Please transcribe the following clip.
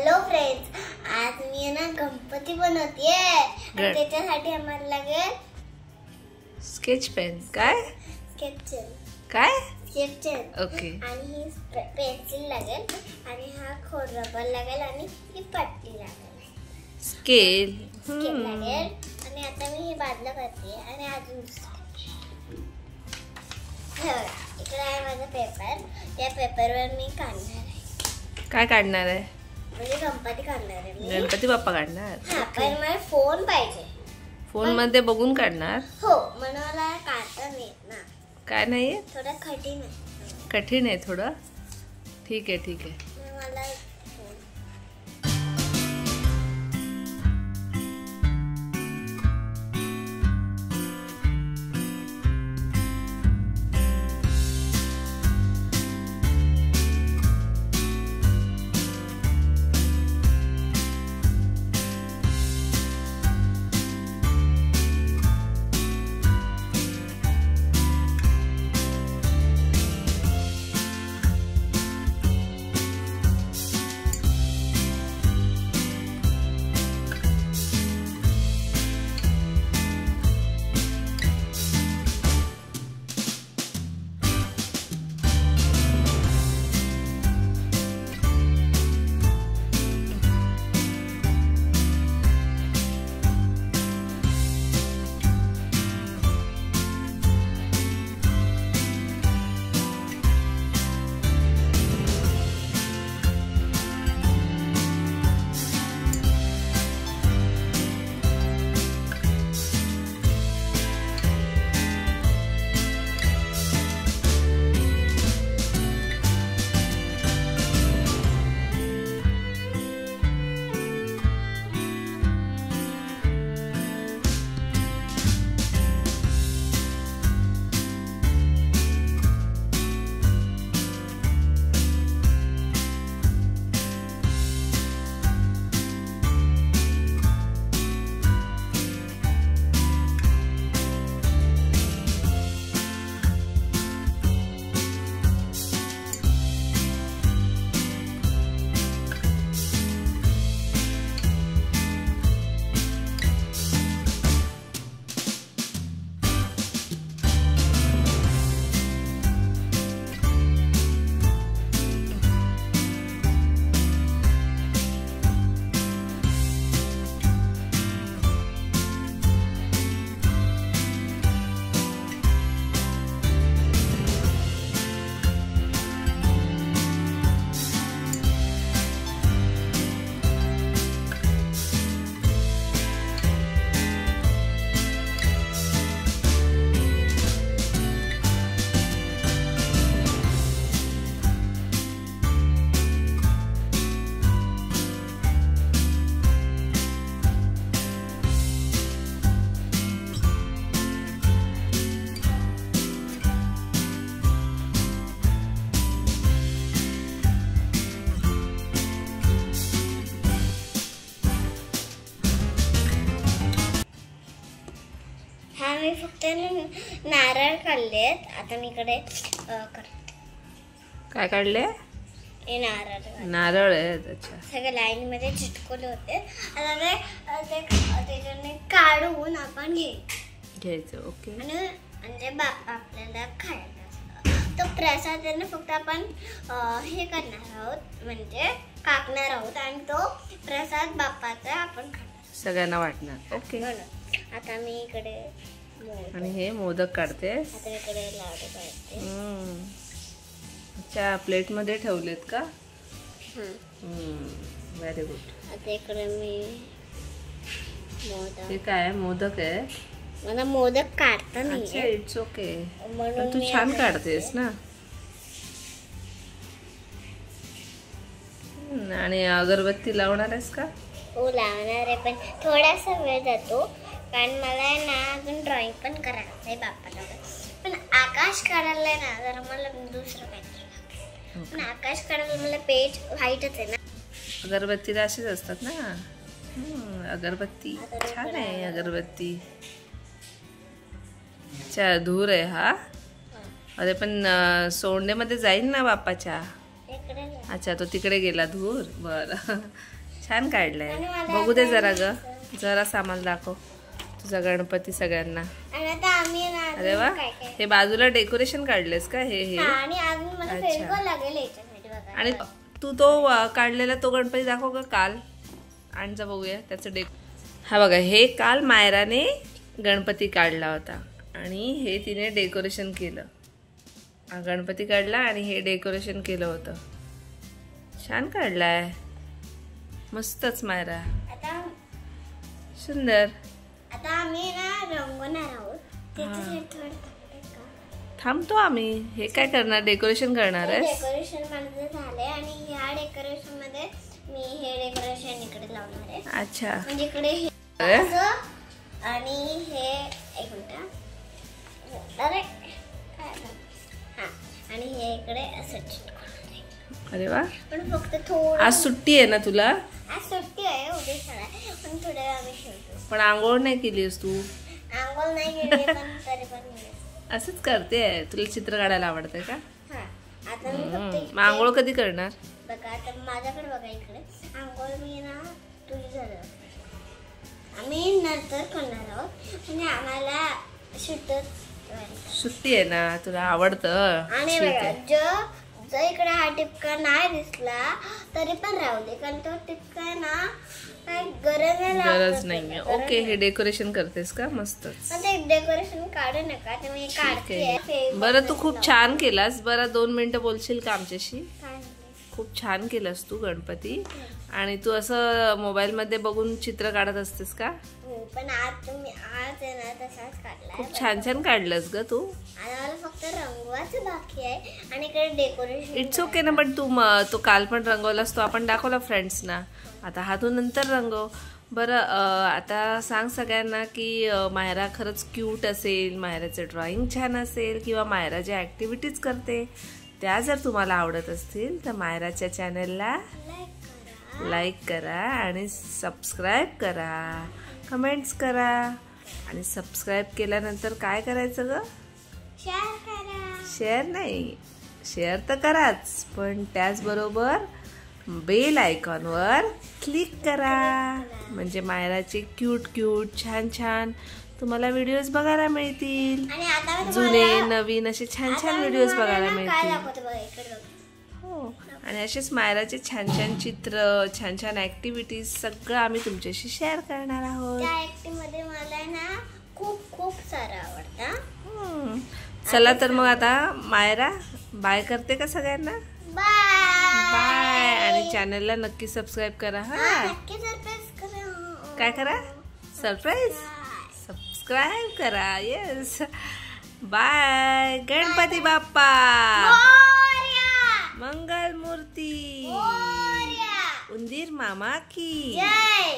Hello friends, आज मी ना गणपती बनवते आणि त्याच्यासाठी आम्हाला लागेल स्केच पेन. काय स्केच ओके. आणि ही पेन्सिल लागेल आणि हा खोड रबर लागेल आणि ही पट्टी लागेल. स्केल लागेल आणि आता मी हे बाजूला करते आणि अजून इकडे आहे माझा पेपर. त्या पेपरवर मी काढणार आहे. काय काढणार आहे? म्हणजे गणपती काढणार आहे मी. गणपती बाप्पा काढणार. हा, पण मला फोन पाहिजे. फोन मध्ये बघून काढणार? हो, मला काढता नाही ना. काय नाही? थोडं कठीण आहे. कठीण आहे थोडं. ठीक आहे. मला मी फक्त नारळ काढलेत. आता मी इकडे काय काढले? नारळ आहेत. अच्छा, सगळ्या लाईन मध्ये चिटकवले होते. आता ते त्याच्याने काढून आपण घ्यायचं. ओके. आणि ते बाप्पा आपल्याला खायला. तो प्रसाद आहे ना, फक्त आपण हे करणार आहोत, म्हणजे कापणार आहोत आणि तो प्रसाद बाप्पाचा आपण खाणार, सगळ्यांना वाटणार. ओके. आता मी इकडे आणि हे मोदक काढतेस. आता इकडे लाडू काढते. अच्छा, प्लेट मध्ये ठेवलेत का? Very good. आता इकडे मी हे काय मोदक आहे? मला मोदक काढता नाही. अच्छा, इट्स ओके. पण तू छान काढतेस ना. आणि अगरबत्ती लावणार आहेस का? हो, लावणार आहे, पण थोडासा वेळ जातो कारण मला ना अजून ड्रॉइंग पण करायचं आहे बाप्पाला. पण आकाश काढायला ना जरा मला दुसरं काहीतरी लागेल. पण आकाश काढायला मला पेज व्हाईटच आहे ना. अगरबत्तीला अशीच असतात ना. अगरबत्ती छान आहे. अगरबत्ती अच्छा, धूर आहे हा. अरे पण सोंडेमध्ये जाईल ना बाप्पाच्या. अच्छा, तो तिकडे गेला धूर. बरं, छान काढलाय. आणि मला बघू दे आता जरा ग, जरा सामान दाखव तुझा गणपती सगळ्यांना. आणि आता आम्ही ना अजून अरे वा, काय काय हे बाजूला डेकोरेशन काढलेस का हे हे? हा, आणि अजून मला अच्छा. फेविकॉल लागेल याच्यासाठी बघा. आणि तू तो काढलेला तो गणपती दाखव का काल. आणजा बघूया त्याचं हा बघा, हे काल मायराने गणपती काढला होता आणि हे तिने डेकोरेशन केलं. हा गणपती काढला आणि हे डेकोरेशन केलं होतं. छान काढलाय, मस्तच मायरा, आता सुंदर. आता आम्ही ना रंगवणार आहोत. त्याच्यासाठी थोडं थांबते का? थांबतो आम्ही. हे काय करणार, डेकोरेशन करणार आहेस? डेकोरेशन माझं झालंय आणि ह्या डेकोरेशन मध्ये मी हे डेकोरेशन इकडे लावणार आहे. अच्छा, म्हणजे इकडे हे अरे असं आणि हे एक मिनिट. अरे काय झालं? हा, आणि हे इकडे असं चिटकवणार आहे. अरे वा, पण फक्त थोडं. आज सुट्टी आहे ना तुला? आज सुट्टी आहे, उद्या शाळा आहे, पण थोड्या वेळ आम्ही खेळतो. पण आंघोळ नाही केलीस तू? आंघोळ नाही गेली पण तरी पण मी असंच करते. तुला चित्र काढायला आवडतंय का? हा. आता मी फक्त मग आंघोळ कधी करणार? बघा, आता माझ्याकडे बघा इकडे आंघोळ मी ना तुझी झालं. आम्ही नंतर करणार आहोत आणि आम्हाला सुट्टी आहे ना, तुला आवडतं. आणि ठीक बघा, आहे. जर इकडे हा टिपका नाही दिसला तरी पण राहू दे, कारण तो टिपका आहे ना काही गरज नाहीये. ओके, हे डेकोरेशन करतेस का? मस्तच. ते डेकोरेशन काढू नका, ते मी काढते. बरं, तू खूप छान केलास. बरं, 2 मिनिटं बोलशील का आमच्याशी? काय खूप छान केलंस तू गणपती. आणि तू असं मोबाईल मध्ये बघून चित्र काढत असतेस का? हो, पण आज आहे ना तसाच काढलाय. खूप छान छान काढलंस ग तू. मला फक्त रंगवायचं बाकी आहे आणि इकडे डेकोरेशन. इट्स ओके ना, पण तो काल पण रंगवलास, तो आपण दाखवला फ्रेंड्सना. आता हा तू नंतर रंगव. बरं, आता सांग सगळ्यांना की मायरा खरंच क्यूट असेल, मायराचं ड्रॉइंग छान असेल, किंवा मायरा ज्या ॲक्टिव्हिटीज करते त्या जर तुम्हाला आवडत असतील तर मायराच्या चॅनलला लाईक करा आणि सबस्क्राईब करा, कमेंट्स करा. आणि सबस्क्राईब केल्यानंतर काय करायचं ग? शेअर करा. शेअर नाही, शेअर तर कराच, पण त्याचबरोबर बेल आयकॉनवर क्लिक करा. म्हणजे मायराचे क्यूट क्यूट छान छान तुम्हाला व्हिडिओज बघायला मिळतील. आणि आता मी जुने नवीन असे छान छान व्हिडिओज बघायला काय मिळतील. दाखवते बघा इकडे बघा. हो, आणि असेच मायराचे छान छान चित्र, छान छान ऍक्टिव्हिटीज सगळं आम्ही तुमच्याशी शेअर करणार आहोत. त्या ऍक्टिव्ह मध्ये मला ना खूप खूप सारं आवडतं. चला तर मग आता मायरा बाय करते का सगळ्यांना? Bye bye. आणि चॅनलला नक्की सबस्क्राईब करा. हा, नक्की सरप्राईज करा. काय करा? सरप्राईज सबस्क्राईब करा. Yes, bye. गणपती बाप्पा मंगल मूर्ती, उंदीर मामा की जय.